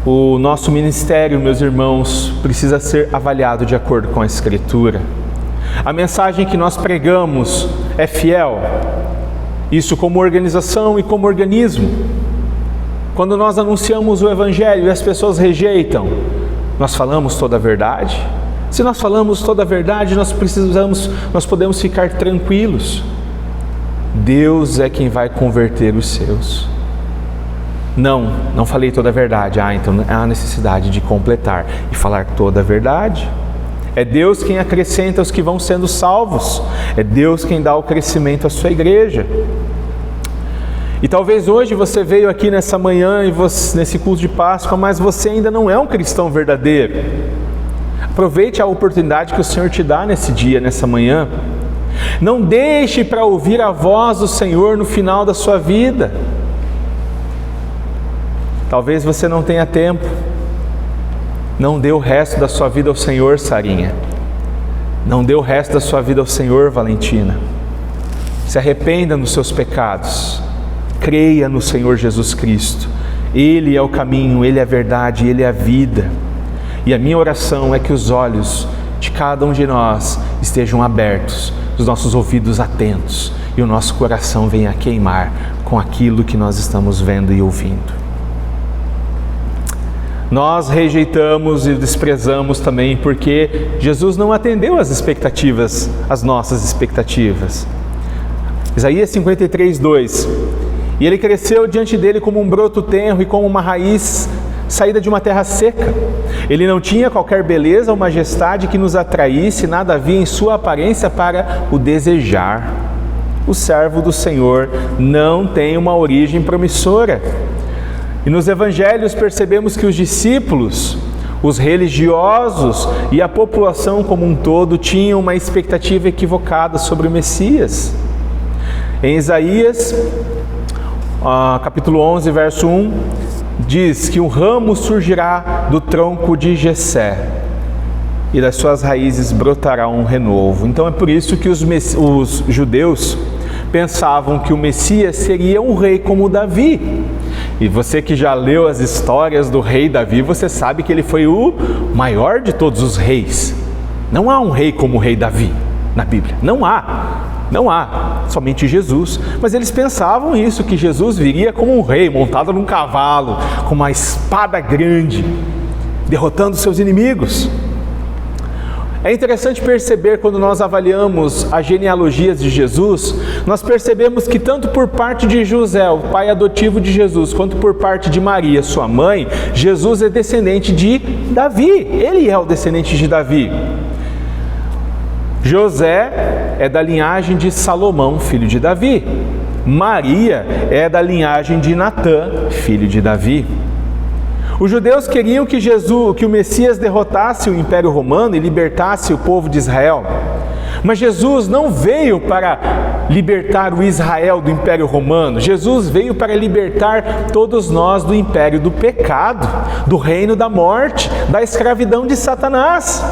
O nosso ministério, meus irmãos, precisa ser avaliado de acordo com a Escritura. A mensagem que nós pregamos é fiel, isso como organização e como organismo. Quando nós anunciamos o Evangelho e as pessoas rejeitam, nós falamos toda a verdade? Se nós falamos toda a verdade, nós podemos ficar tranquilos. Deus é quem vai converter os seus. Não falei toda a verdade. Então há necessidade de completar e falar toda a verdade. É Deus quem acrescenta os que vão sendo salvos. É Deus quem dá o crescimento à sua igreja. E talvez hoje você veio aqui nessa manhã, nesse culto de Páscoa, mas você ainda não é um cristão verdadeiro. Aproveite a oportunidade que o Senhor te dá nesse dia, nessa manhã. Não deixe para ouvir a voz do Senhor no final da sua vida. Talvez você não tenha tempo. Não dê o resto da sua vida ao Senhor, Sarinha. Não dê o resto da sua vida ao Senhor, Valentina. Se arrependa dos seus pecados. Creia no Senhor Jesus Cristo. Ele é o caminho, Ele é a verdade, Ele é a vida. E a minha oração é que os olhos de cada um de nós estejam abertos, os nossos ouvidos atentos e o nosso coração venha a queimar com aquilo que nós estamos vendo e ouvindo. Nós rejeitamos e desprezamos também porque Jesus não atendeu às expectativas, às nossas expectativas. Isaías 53, 2. E ele cresceu diante dele como um broto tenro e como uma raiz saída de uma terra seca. Ele não tinha qualquer beleza ou majestade que nos atraísse, nada havia em sua aparência para o desejar. O servo do Senhor não tem uma origem promissora. E nos evangelhos percebemos que os discípulos, os religiosos e a população como um todo tinham uma expectativa equivocada sobre o Messias. Em Isaías, capítulo 11, verso 1, diz que um ramo surgirá do tronco de Jessé e das suas raízes brotará um renovo. Então é por isso que os judeus pensavam que o Messias seria um rei como Davi. E você que já leu as histórias do rei Davi, você sabe que ele foi o maior de todos os reis. Não há um rei como o rei Davi na Bíblia. Não há, somente Jesus. Mas eles pensavam isso, que Jesus viria como um rei, montado num cavalo, com uma espada grande, derrotando seus inimigos. É interessante perceber, quando nós avaliamos as genealogias de Jesus, nós percebemos que tanto por parte de José, o pai adotivo de Jesus, quanto por parte de Maria, sua mãe, Jesus é descendente de Davi. Ele é o descendente de Davi. José é da linhagem de Salomão, filho de Davi. Maria é da linhagem de Natã, filho de Davi. Os judeus queriam que o Messias derrotasse o Império Romano e libertasse o povo de Israel. Mas Jesus não veio para libertar o Israel do Império Romano. Jesus veio para libertar todos nós do império do pecado, do reino da morte, da escravidão de Satanás.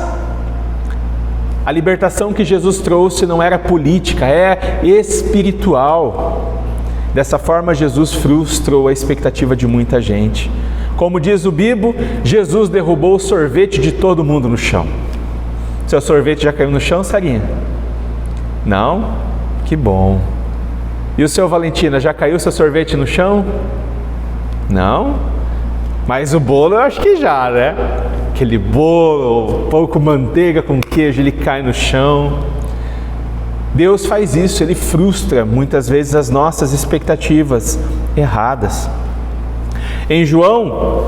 A libertação que Jesus trouxe não era política, é espiritual. Dessa forma, Jesus frustrou a expectativa de muita gente. Como diz o Bibo, Jesus derrubou o sorvete de todo mundo no chão. Seu sorvete já caiu no chão, Sarinha? Não? Que bom. E o seu, Valentina, já caiu seu sorvete no chão? Não? Mas o bolo eu acho que já, né? Aquele bolo, pouco manteiga com queijo, ele cai no chão. Deus faz isso, Ele frustra muitas vezes as nossas expectativas erradas. Em João,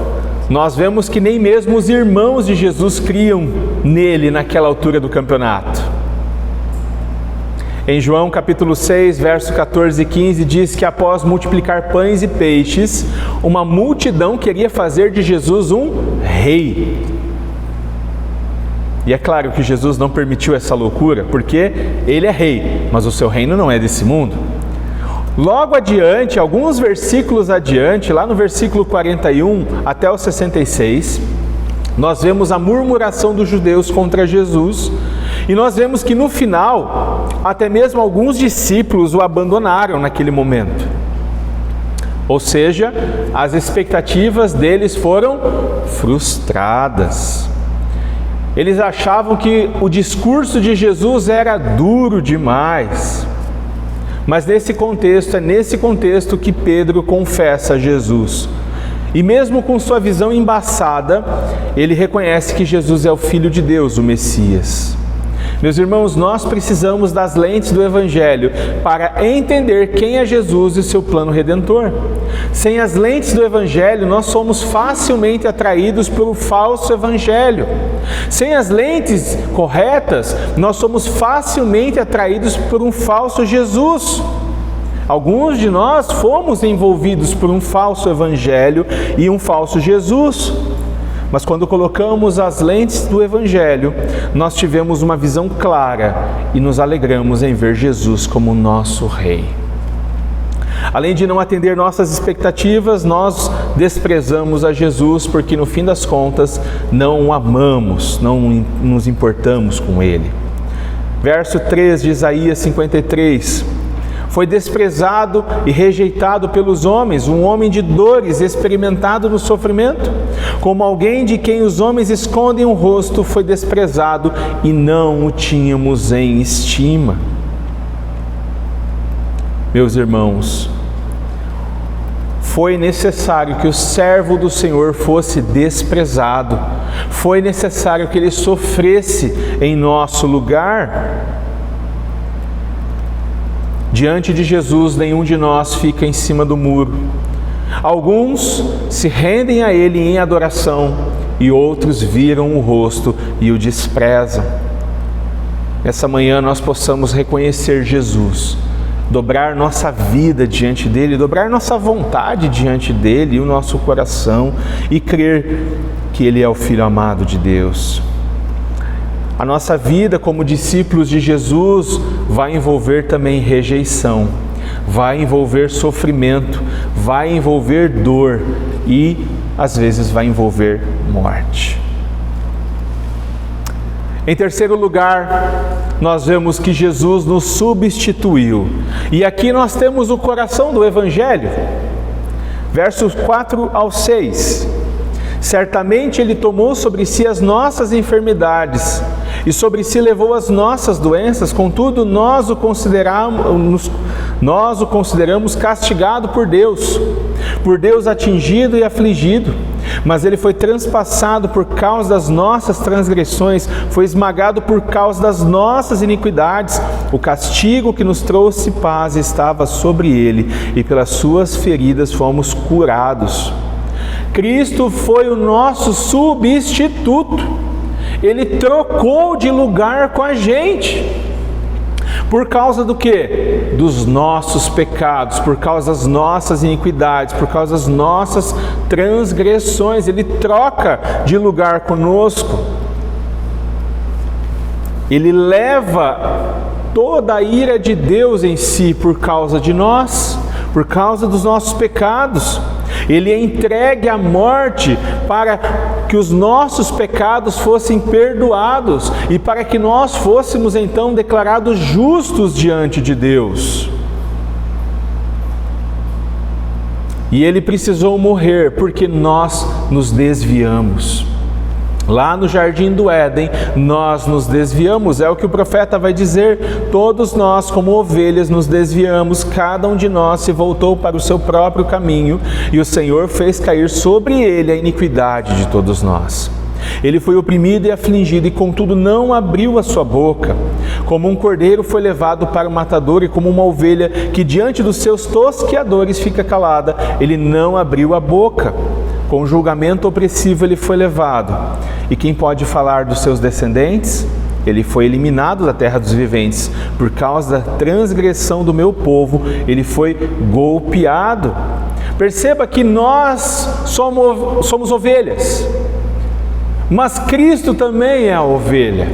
nós vemos que nem mesmo os irmãos de Jesus criam nele naquela altura do campeonato. Em João capítulo 6, verso 14 e 15, diz que após multiplicar pães e peixes, uma multidão queria fazer de Jesus um rei. E é claro que Jesus não permitiu essa loucura, porque ele é rei, mas o seu reino não é desse mundo. Logo adiante, alguns versículos adiante, lá no versículo 41 até o 66, nós vemos a murmuração dos judeus contra Jesus, e nós vemos que no final, até mesmo alguns discípulos o abandonaram naquele momento. Ou seja, as expectativas deles foram frustradas. Eles achavam que o discurso de Jesus era duro demais. Mas é nesse contexto que Pedro confessa a Jesus. E mesmo com sua visão embaçada, ele reconhece que Jesus é o Filho de Deus, o Messias. Meus irmãos, nós precisamos das lentes do Evangelho para entender quem é Jesus e o seu plano redentor. Sem as lentes do Evangelho, nós somos facilmente atraídos pelo falso Evangelho. Sem as lentes corretas, nós somos facilmente atraídos por um falso Jesus. Alguns de nós fomos envolvidos por um falso Evangelho e um falso Jesus. Mas quando colocamos as lentes do Evangelho, nós tivemos uma visão clara e nos alegramos em ver Jesus como nosso Rei. Além de não atender nossas expectativas, nós desprezamos a Jesus porque no fim das contas não o amamos, não nos importamos com Ele. Verso 3 de Isaías 53: foi desprezado e rejeitado pelos homens, um homem de dores, experimentado no sofrimento. Como alguém de quem os homens escondem o rosto, foi desprezado e não o tínhamos em estima. Meus irmãos, foi necessário que o servo do Senhor fosse desprezado. Foi necessário que ele sofresse em nosso lugar. Diante de Jesus, nenhum de nós fica em cima do muro. Alguns se rendem a Ele em adoração e outros viram o rosto e o desprezam. Nessa manhã nós possamos reconhecer Jesus, dobrar nossa vida diante dEle, dobrar nossa vontade diante dEle e o nosso coração e crer que Ele é o Filho amado de Deus. A nossa vida como discípulos de Jesus vai envolver também rejeição, vai envolver sofrimento, vai envolver dor e, às vezes, vai envolver morte. Em terceiro lugar, nós vemos que Jesus nos substituiu. E aqui nós temos o coração do Evangelho. Versos 4 ao 6. Certamente Ele tomou sobre si as nossas enfermidades e sobre si levou as nossas doenças, contudo nós o consideramos castigado por Deus atingido e afligido. Mas Ele foi transpassado por causa das nossas transgressões, foi esmagado por causa das nossas iniquidades. O castigo que nos trouxe paz estava sobre Ele, e pelas suas feridas fomos curados. Cristo foi o nosso substituto. Ele trocou de lugar com a gente. Por causa do quê? Dos nossos pecados, por causa das nossas iniquidades, por causa das nossas transgressões. Ele troca de lugar conosco. Ele leva toda a ira de Deus em si por causa de nós, por causa dos nossos pecados. Ele é entregue à morte para que os nossos pecados fossem perdoados e para que nós fôssemos então declarados justos diante de Deus. E Ele precisou morrer porque nós nos desviamos. Lá no jardim do Éden, nós nos desviamos, é o que o profeta vai dizer: todos nós como ovelhas nos desviamos, cada um de nós se voltou para o seu próprio caminho, e o Senhor fez cair sobre Ele a iniquidade de todos nós. Ele foi oprimido e afligido, e contudo não abriu a sua boca. Como um cordeiro foi levado para o matador, e como uma ovelha que diante dos seus tosqueadores fica calada, Ele não abriu a boca. Com um julgamento opressivo Ele foi levado. E quem pode falar dos seus descendentes? ele foi eliminado da terra dos viventes. Por causa da transgressão do meu povo, ele foi golpeado. Perceba que nós somos ovelhas, mas Cristo também é a ovelha.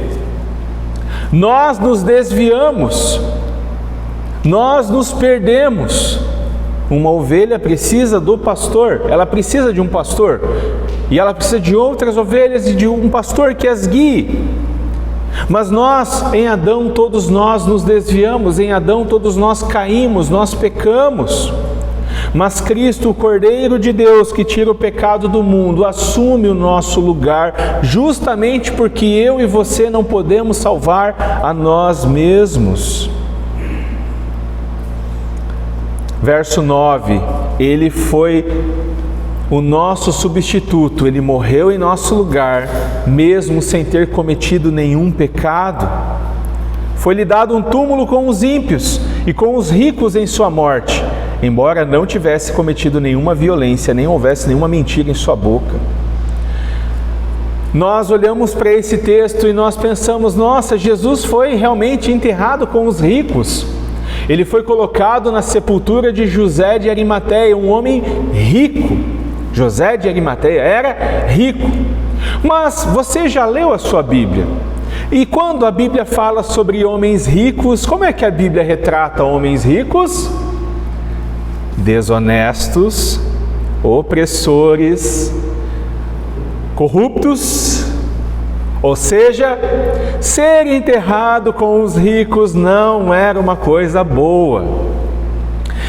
Nós nos desviamos, nós nos perdemos. Uma ovelha precisa do pastor, ela precisa de um pastor, e ela precisa de outras ovelhas e de um pastor que as guie. Mas nós, em Adão, todos nós nos desviamos, em Adão todos nós caímos, nós pecamos. Mas Cristo, o Cordeiro de Deus que tira o pecado do mundo, assume o nosso lugar, justamente porque eu e você não podemos salvar a nós mesmos. Verso 9, Ele foi o nosso substituto, Ele morreu em nosso lugar, mesmo sem ter cometido nenhum pecado. Foi-lhe dado um túmulo com os ímpios e com os ricos em sua morte, embora não tivesse cometido nenhuma violência, nem houvesse nenhuma mentira em sua boca. Nós olhamos para esse texto e nós pensamos, nossa, Jesus foi realmente enterrado com os ricos. Ele foi colocado na sepultura de José de Arimateia, um homem rico. José de Arimateia era rico. Mas você já leu a sua Bíblia? E quando a Bíblia fala sobre homens ricos, como é que a Bíblia retrata homens ricos? Desonestos, opressores, corruptos. Ou seja, ser enterrado com os ricos não era uma coisa boa.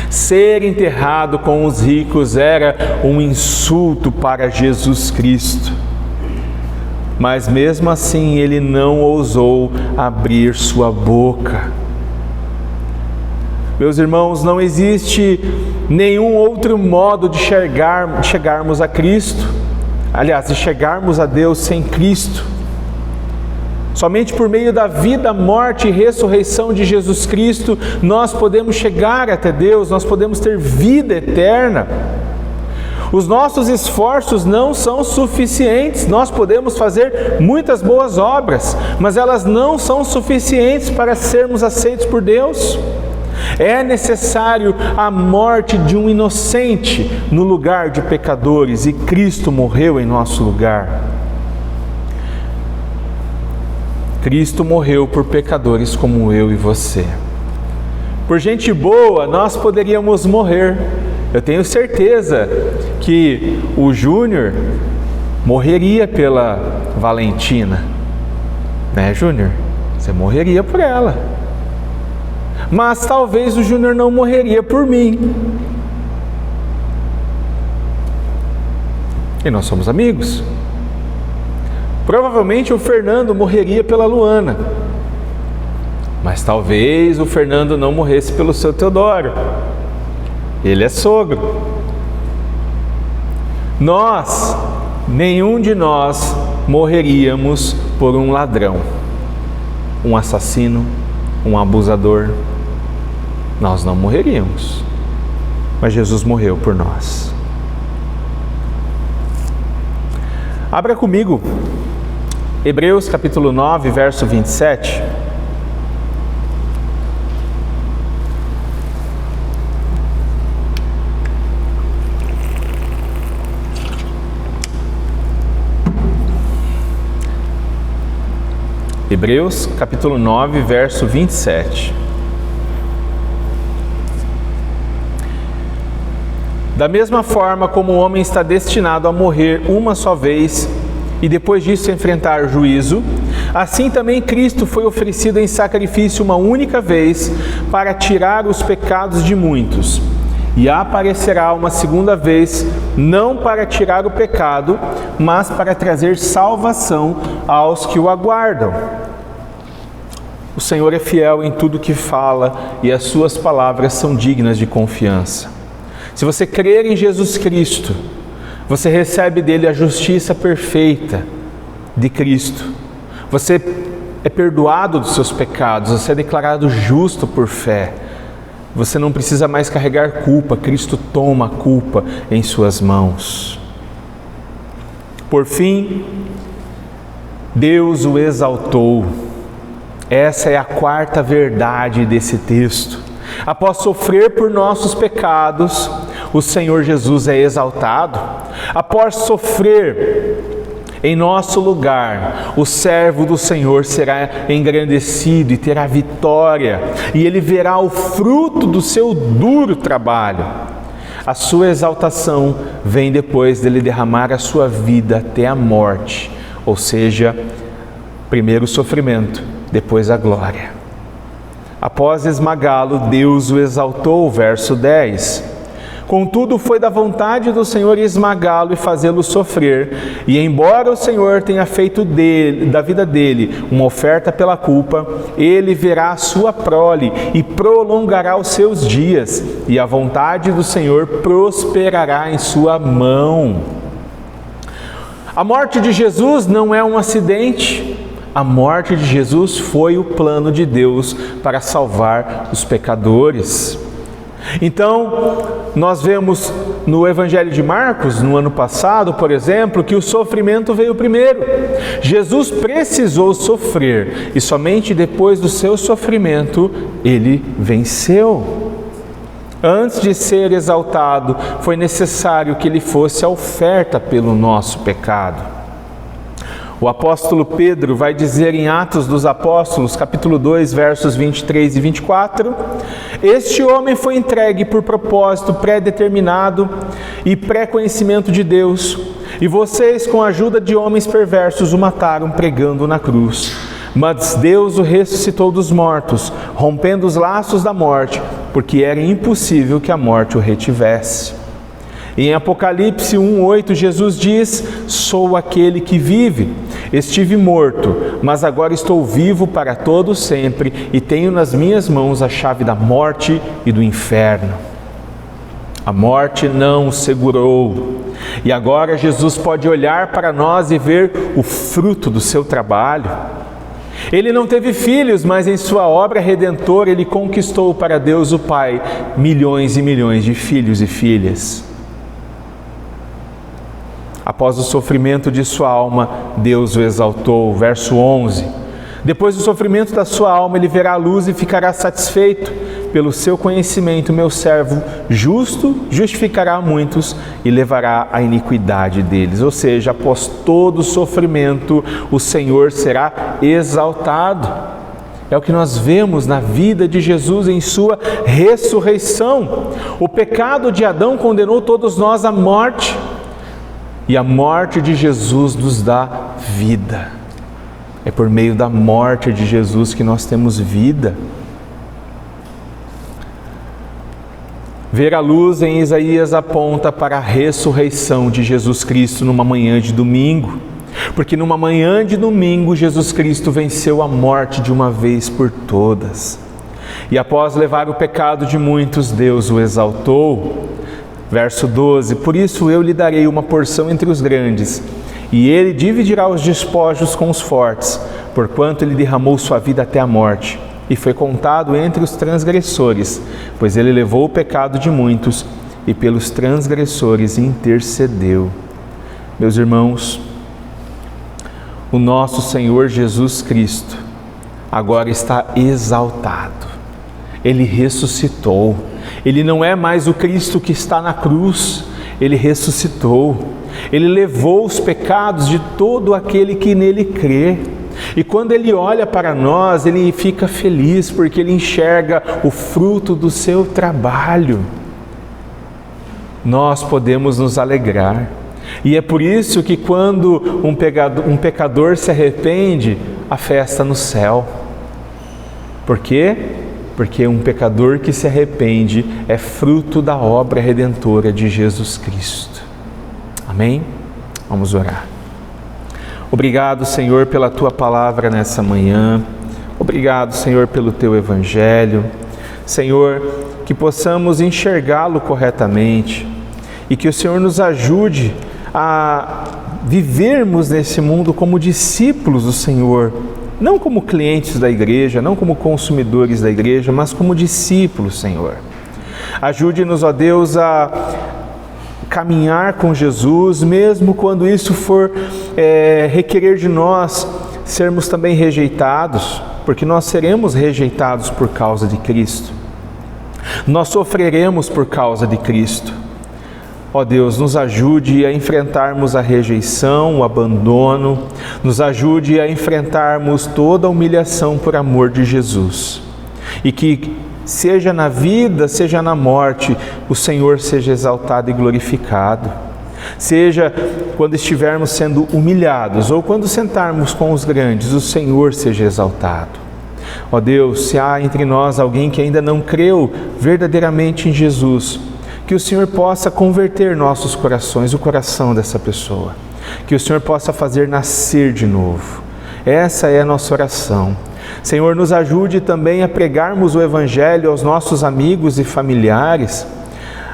Ser enterrado com os ricos era um insulto para Jesus Cristo. Mas mesmo assim ele não ousou abrir sua boca. Meus irmãos, não existe nenhum outro modo de chegarmos a Cristo. Aliás, de chegarmos a Deus sem Cristo. Somente por meio da vida, morte e ressurreição de Jesus Cristo, nós podemos chegar até Deus, nós podemos ter vida eterna. Os nossos esforços não são suficientes, nós podemos fazer muitas boas obras, mas elas não são suficientes para sermos aceitos por Deus. É necessário a morte de um inocente no lugar de pecadores, e Cristo morreu em nosso lugar. Cristo morreu por pecadores como eu e você. Por gente boa, nós poderíamos morrer. Eu tenho certeza que o Júnior morreria pela Valentina. Né, Júnior? Você morreria por ela. Mas talvez o Júnior não morreria por mim. E nós somos amigos. Provavelmente o Fernando morreria pela Luana, mas talvez o Fernando não morresse pelo seu Teodoro. Ele é sogro. Nenhum de nós morreríamos por um ladrão, um assassino, um abusador. Nós não morreríamos, mas Jesus morreu por nós. Abra comigo Hebreus capítulo 9, verso 27. Hebreus capítulo 9, verso 27. Da mesma forma como o homem está destinado a morrer uma só vez, e depois disso enfrentar o juízo, assim também Cristo foi oferecido em sacrifício uma única vez para tirar os pecados de muitos, e aparecerá uma segunda vez, não para tirar o pecado, mas para trazer salvação aos que o aguardam. O Senhor é fiel em tudo que fala, e as suas palavras são dignas de confiança. Se você crer em Jesus Cristo, você recebe dele a justiça perfeita de Cristo. Você é perdoado dos seus pecados, você é declarado justo por fé. Você não precisa mais carregar culpa, Cristo toma a culpa em suas mãos. Por fim, Deus o exaltou Essa é a quarta verdade desse texto. Após sofrer por nossos pecados, o Senhor Jesus é exaltado. Após sofrer em nosso lugar, o servo do Senhor será engrandecido e terá vitória, e ele verá o fruto do seu duro trabalho. A sua exaltação vem depois dele derramar a sua vida até a morte, ou seja, primeiro o sofrimento, depois a glória. Após esmagá-lo, Deus o exaltou, verso 10. Contudo, foi da vontade do Senhor esmagá-lo e fazê-lo sofrer. E embora o Senhor tenha feito da vida dele uma oferta pela culpa, ele verá a sua prole e prolongará os seus dias, e a vontade do Senhor prosperará em sua mão. A morte de Jesus não é um acidente. A morte de Jesus foi o plano de Deus para salvar os pecadores. Então, nós vemos no Evangelho de Marcos, no ano passado, por exemplo, que o sofrimento veio primeiro. Jesus precisou sofrer e somente depois do seu sofrimento ele venceu. Antes de ser exaltado, foi necessário que ele fosse a oferta pelo nosso pecado. O apóstolo Pedro vai dizer em Atos dos Apóstolos, capítulo 2, versos 23 e 24, este homem foi entregue por propósito pré-determinado e pré-conhecimento de Deus, e vocês, com a ajuda de homens perversos, o mataram pregando na cruz. Mas Deus o ressuscitou dos mortos, rompendo os laços da morte, porque era impossível que a morte o retivesse. Em Apocalipse 1:8, Jesus diz: sou aquele que vive. Estive morto, mas agora estou vivo para todo sempre e tenho nas minhas mãos a chave da morte e do inferno. A morte não o segurou. E agora Jesus pode olhar para nós e ver o fruto do seu trabalho. Ele não teve filhos, mas em sua obra redentora ele conquistou para Deus o Pai milhões e milhões de filhos e filhas. Após o sofrimento de sua alma, Deus o exaltou. Verso 11. Depois do sofrimento da sua alma, ele verá a luz e ficará satisfeito. Pelo seu conhecimento, meu servo justo justificará muitos e levará a iniquidade deles. Ou seja, após todo o sofrimento, o Senhor será exaltado. É o que nós vemos na vida de Jesus em sua ressurreição. O pecado de Adão condenou todos nós à morte. E a morte de Jesus nos dá vida. É por meio da morte de Jesus que nós temos vida. Ver a luz em Isaías aponta para a ressurreição de Jesus Cristo numa manhã de domingo. Porque numa manhã de domingo, Jesus Cristo venceu a morte de uma vez por todas. E após levar o pecado de muitos, Deus o exaltou. Verso 12, por isso eu lhe darei uma porção entre os grandes, e ele dividirá os despojos com os fortes, porquanto ele derramou sua vida até a morte, e foi contado entre os transgressores, pois ele levou o pecado de muitos, e pelos transgressores intercedeu. Meus irmãos, o nosso Senhor Jesus Cristo agora está exaltado, ele ressuscitou. Ele não é mais o Cristo que está na cruz, ele ressuscitou. Ele levou os pecados de todo aquele que nele crê. E quando ele olha para nós, ele fica feliz porque ele enxerga o fruto do seu trabalho. Nós podemos nos alegrar. E é por isso que quando um pecador se arrepende, a festa no céu. Por quê? Porque um pecador que se arrepende é fruto da obra redentora de Jesus Cristo. Amém? Vamos orar. Obrigado, Senhor, pela Tua palavra nessa manhã. Obrigado, Senhor, pelo Teu Evangelho. Senhor, que possamos enxergá-lo corretamente e que o Senhor nos ajude a vivermos nesse mundo como discípulos do Senhor, não como clientes da igreja, não como consumidores da igreja, mas como discípulos, Senhor. Ajude-nos, ó Deus, a caminhar com Jesus, mesmo quando isso for requerer de nós sermos também rejeitados, porque nós seremos rejeitados por causa de Cristo. Nós sofreremos por causa de Cristo. Ó Deus, nos ajude a enfrentarmos a rejeição, o abandono, nos ajude a enfrentarmos toda a humilhação por amor de Jesus. E que, seja na vida, seja na morte, o Senhor seja exaltado e glorificado. Seja quando estivermos sendo humilhados ou quando sentarmos com os grandes, o Senhor seja exaltado. Ó Deus, se há entre nós alguém que ainda não creu verdadeiramente em Jesus, que o Senhor possa converter nossos corações, o coração dessa pessoa. Que o Senhor possa fazer nascer de novo. Essa é a nossa oração. Senhor, nos ajude também a pregarmos o Evangelho aos nossos amigos e familiares.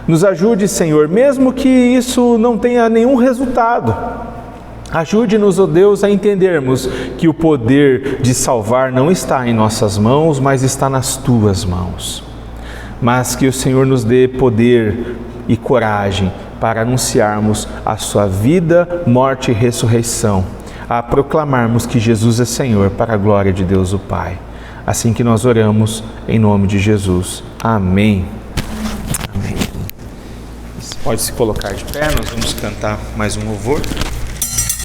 Nos ajude, Senhor, mesmo que isso não tenha nenhum resultado. Ajude-nos, ó Deus, a entendermos que o poder de salvar não está em nossas mãos, mas está nas Tuas mãos. Mas que o Senhor nos dê poder e coragem para anunciarmos a Sua vida, morte e ressurreição, a proclamarmos que Jesus é Senhor para a glória de Deus o Pai. Assim que nós oramos, em nome de Jesus. Amém. Amém. Pode se colocar de pé, nós vamos cantar mais um louvor.